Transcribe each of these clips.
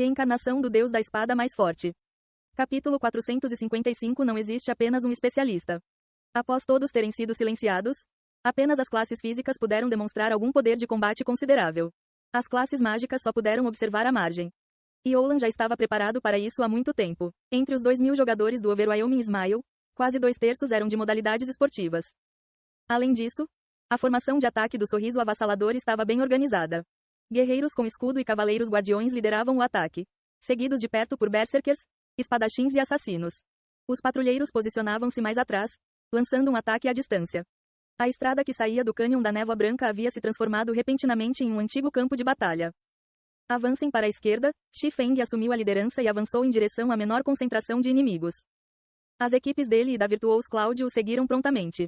Reencarnação do Deus da Espada mais forte. Capítulo 455. Não existe apenas um especialista. Após todos terem sido silenciados, apenas as classes físicas puderam demonstrar algum poder de combate considerável. As classes mágicas só puderam observar à margem. E Olan já estava preparado para isso há muito tempo. Entre os 2.000 jogadores do Overwhelming Smile, quase 2/3 eram de modalidades esportivas. Além disso, a formação de ataque do Sorriso Avassalador estava bem organizada. Guerreiros com escudo e cavaleiros guardiões lideravam o ataque, seguidos de perto por berserkers, espadachins e assassinos. Os patrulheiros posicionavam-se mais atrás, lançando um ataque à distância. A estrada que saía do cânion da névoa branca havia se transformado repentinamente em um antigo campo de batalha. Avancem para a esquerda, Shi Feng assumiu a liderança e avançou em direção à menor concentração de inimigos. As equipes dele e da Virtuous Cloud o seguiram prontamente.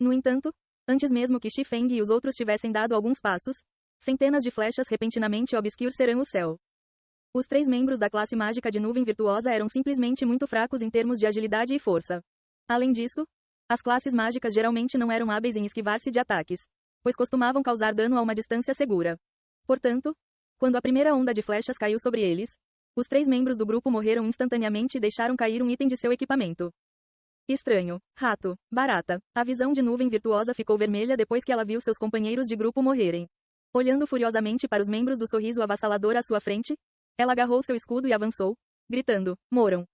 No entanto, antes mesmo que Shi Feng e os outros tivessem dado alguns passos, centenas de flechas repentinamente obscurecerão o céu. Os 3 membros da classe mágica de nuvem virtuosa eram simplesmente muito fracos em termos de agilidade e força. Além disso, as classes mágicas geralmente não eram hábeis em esquivar-se de ataques, pois costumavam causar dano a uma distância segura. Portanto, quando a primeira onda de flechas caiu sobre eles, os 3 membros do grupo morreram instantaneamente e deixaram cair um item de seu equipamento. Estranho, rato, barata. A visão de nuvem virtuosa ficou vermelha depois que ela viu seus companheiros de grupo morrerem. Olhando furiosamente para os membros do Sorriso Avassalador à sua frente, ela agarrou seu escudo e avançou, gritando: "Moram!"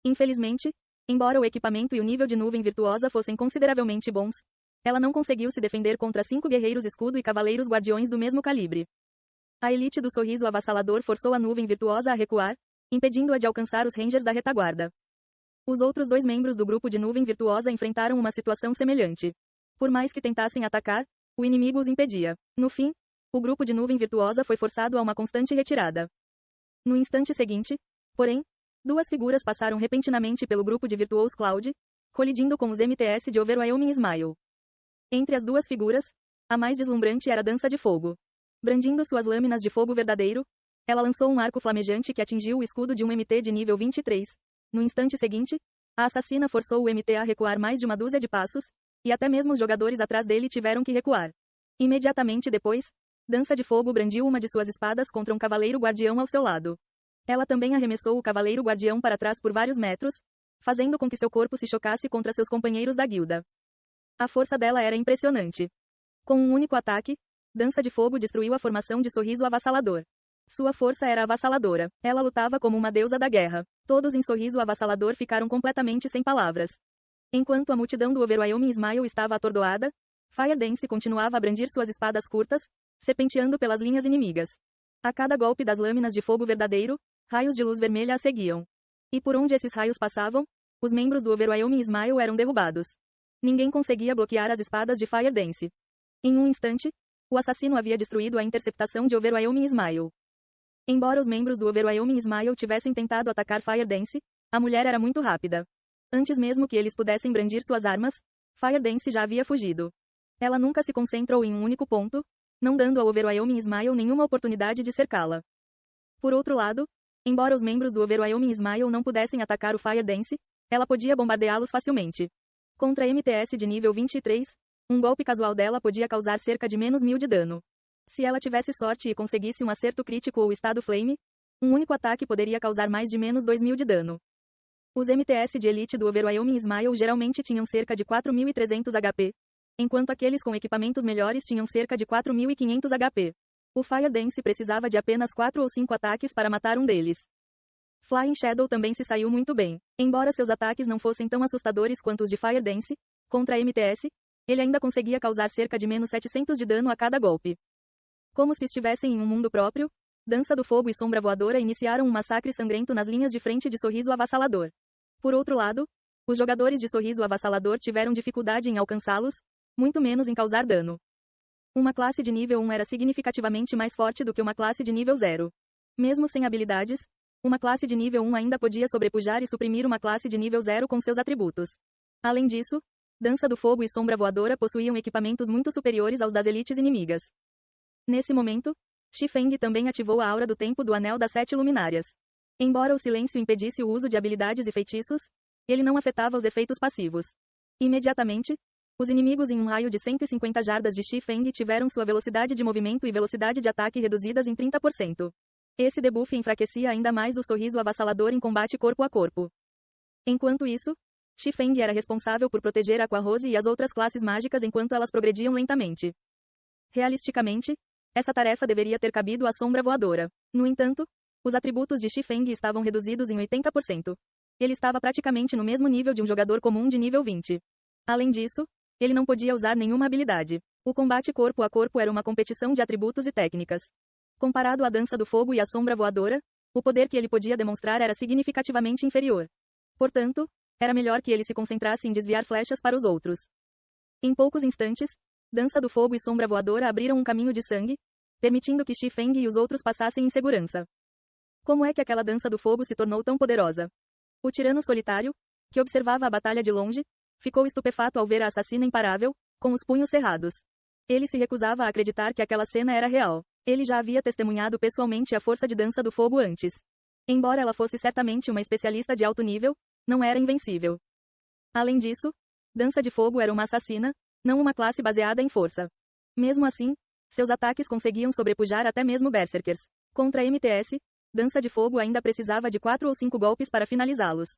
Infelizmente, embora o equipamento e o nível de nuvem virtuosa fossem consideravelmente bons, ela não conseguiu se defender contra 5 guerreiros escudo e cavaleiros guardiões do mesmo calibre. A elite do Sorriso Avassalador forçou a nuvem virtuosa a recuar, impedindo-a de alcançar os rangers da retaguarda. Os outros 2 membros do grupo de nuvem virtuosa enfrentaram uma situação semelhante. Por mais que tentassem atacar, o inimigo os impedia. No fim, o grupo de nuvem virtuosa foi forçado a uma constante retirada. No instante seguinte, porém, 2 figuras passaram repentinamente pelo grupo de Virtuous Cloud, colidindo com os MTS de Overwhelming Smile. Entre as 2 figuras, a mais deslumbrante era Dança de Fogo. Brandindo suas lâminas de fogo verdadeiro, ela lançou um arco flamejante que atingiu o escudo de um MT de nível 23. No instante seguinte, a assassina forçou o MT a recuar mais de uma dúzia de passos, e até mesmo os jogadores atrás dele tiveram que recuar. Imediatamente depois, Dança de Fogo brandiu uma de suas espadas contra um cavaleiro guardião ao seu lado. Ela também arremessou o cavaleiro guardião para trás por vários metros, fazendo com que seu corpo se chocasse contra seus companheiros da guilda. A força dela era impressionante. Com um único ataque, Dança de Fogo destruiu a formação de Sorriso Avassalador. Sua força era avassaladora. Ela lutava como uma deusa da guerra. Todos em Sorriso Avassalador ficaram completamente sem palavras. Enquanto a multidão do Overwhelming Smile estava atordoada, Fire Dance continuava a brandir suas espadas curtas, serpenteando pelas linhas inimigas. A cada golpe das lâminas de fogo verdadeiro, raios de luz vermelha a seguiam. E por onde esses raios passavam, os membros do Overwhelming Smile eram derrubados. Ninguém conseguia bloquear as espadas de Fire Dance. Em um instante, o assassino havia destruído a interceptação de Overwhelming Smile. Embora os membros do Overwhelming Smile tivessem tentado atacar Fire Dance, a mulher era muito rápida. Antes mesmo que eles pudessem brandir suas armas, Fire Dance já havia fugido. Ela nunca se concentrou em um único ponto, não dando ao Overwhelming Smile nenhuma oportunidade de cercá-la. Por outro lado, embora os membros do Overwhelming Smile não pudessem atacar o Fire Dance, ela podia bombardeá-los facilmente. Contra MTS de nível 23, um golpe casual dela podia causar cerca de menos 1000 de dano. Se ela tivesse sorte e conseguisse um acerto crítico ou estado flame, um único ataque poderia causar mais de menos 2000 de dano. Os MTS de elite do Overwhelming Smile geralmente tinham cerca de 4300 HP, enquanto aqueles com equipamentos melhores tinham cerca de 4500 HP. O Fire Dance precisava de apenas 4 ou 5 ataques para matar um deles. Flying Shadow também se saiu muito bem. Embora seus ataques não fossem tão assustadores quanto os de Fire Dance, contra MTS, ele ainda conseguia causar cerca de menos 700 de dano a cada golpe. Como se estivessem em um mundo próprio, Dança do Fogo e Sombra Voadora iniciaram um massacre sangrento nas linhas de frente de Sorriso Avassalador. Por outro lado, os jogadores de Sorriso Avassalador tiveram dificuldade em alcançá-los, muito menos em causar dano. Uma classe de nível 1 era significativamente mais forte do que uma classe de nível 0. Mesmo sem habilidades, uma classe de nível 1 ainda podia sobrepujar e suprimir uma classe de nível 0 com seus atributos. Além disso, Dança do Fogo e Sombra Voadora possuíam equipamentos muito superiores aos das elites inimigas. Nesse momento, Shi Feng também ativou a aura do tempo do Anel das 7 Luminárias. Embora o silêncio impedisse o uso de habilidades e feitiços, ele não afetava os efeitos passivos. Imediatamente, os inimigos em um raio de 150 jardas de Shi Feng tiveram sua velocidade de movimento e velocidade de ataque reduzidas em 30%. Esse debuff enfraquecia ainda mais o sorriso avassalador em combate corpo a corpo. Enquanto isso, Shi Feng era responsável por proteger Aqua Rose e as outras classes mágicas enquanto elas progrediam lentamente. Realisticamente, essa tarefa deveria ter cabido à sombra voadora. No entanto, os atributos de Shi Feng estavam reduzidos em 80%. Ele estava praticamente no mesmo nível de um jogador comum de nível 20. Além disso, ele não podia usar nenhuma habilidade. O combate corpo a corpo era uma competição de atributos e técnicas. Comparado à dança do fogo e à sombra voadora, o poder que ele podia demonstrar era significativamente inferior. Portanto, era melhor que ele se concentrasse em desviar flechas para os outros. Em poucos instantes, dança do fogo e sombra voadora abriram um caminho de sangue, permitindo que Shi Feng e os outros passassem em segurança. Como é que aquela dança do fogo se tornou tão poderosa? O tirano solitário, que observava a batalha de longe, ficou estupefato ao ver a assassina imparável, com os punhos cerrados. Ele se recusava a acreditar que aquela cena era real. Ele já havia testemunhado pessoalmente a força de dança do fogo antes. Embora ela fosse certamente uma especialista de alto nível, não era invencível. Além disso, dança de fogo era uma assassina, não uma classe baseada em força. Mesmo assim, seus ataques conseguiam sobrepujar até mesmo berserkers. Contra MTS, dança de fogo ainda precisava de 4 ou 5 golpes para finalizá-los.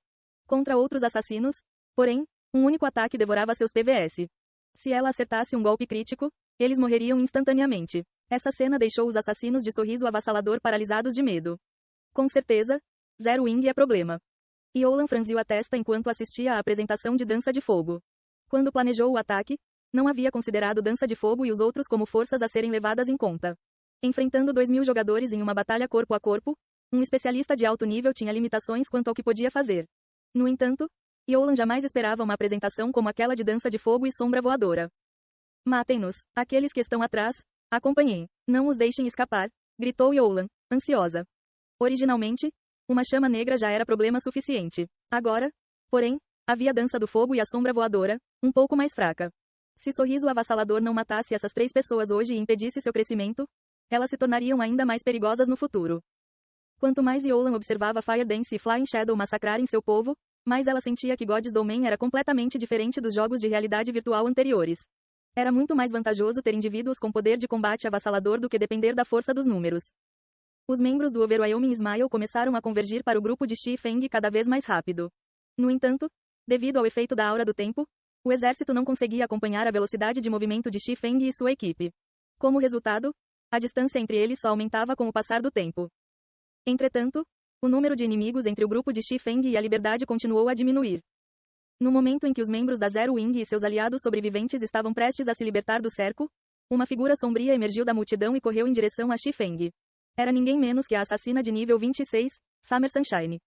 Contra outros assassinos, porém, um único ataque devorava seus PVS. Se ela acertasse um golpe crítico, eles morreriam instantaneamente. Essa cena deixou os assassinos de sorriso avassalador paralisados de medo. Com certeza, Zero Wing é problema. Yolan franziu a testa enquanto assistia à apresentação de dança de fogo. Quando planejou o ataque, não havia considerado dança de fogo e os outros como forças a serem levadas em conta. Enfrentando 2.000 jogadores em uma batalha corpo a corpo, um especialista de alto nível tinha limitações quanto ao que podia fazer. No entanto, Yolan jamais esperava uma apresentação como aquela de dança de fogo e sombra voadora. Matem-nos, aqueles que estão atrás, acompanhem. Não os deixem escapar, gritou Yolan, ansiosa. Originalmente, uma chama negra já era problema suficiente. Agora, porém, havia dança do fogo e a sombra voadora, um pouco mais fraca. Se sorriso avassalador não matasse essas 3 pessoas hoje e impedisse seu crescimento, elas se tornariam ainda mais perigosas no futuro. Quanto mais Yolan observava Fire Dance e Flying Shadow massacrarem seu povo, mais ela sentia que God's Domain era completamente diferente dos jogos de realidade virtual anteriores. Era muito mais vantajoso ter indivíduos com poder de combate avassalador do que depender da força dos números. Os membros do Overwhelming Smile começaram a convergir para o grupo de Shi Feng cada vez mais rápido. No entanto, devido ao efeito da aura do tempo, o exército não conseguia acompanhar a velocidade de movimento de Shi Feng e sua equipe. Como resultado, a distância entre eles só aumentava com o passar do tempo. Entretanto, o número de inimigos entre o grupo de Shi Feng e a Liberdade continuou a diminuir. No momento em que os membros da Zero Wing e seus aliados sobreviventes estavam prestes a se libertar do cerco, uma figura sombria emergiu da multidão e correu em direção a Shi Feng. Era ninguém menos que a assassina de nível 26, Summer Sunshine.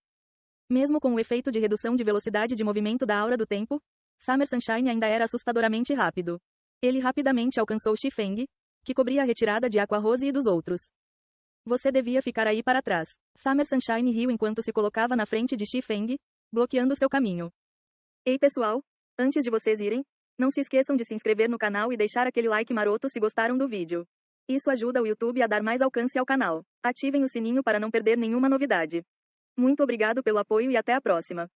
Mesmo com o efeito de redução de velocidade de movimento da aura do tempo, Summer Sunshine ainda era assustadoramente rápido. Ele rapidamente alcançou Shi Feng, que cobria a retirada de Aqua Rose e dos outros. Você devia ficar aí para trás. Summer Sunshine riu enquanto se colocava na frente de Shi Feng, bloqueando seu caminho. Ei pessoal, antes de vocês irem, não se esqueçam de se inscrever no canal e deixar aquele like maroto se gostaram do vídeo. Isso ajuda o YouTube a dar mais alcance ao canal. Ativem o sininho para não perder nenhuma novidade. Muito obrigado pelo apoio e até a próxima.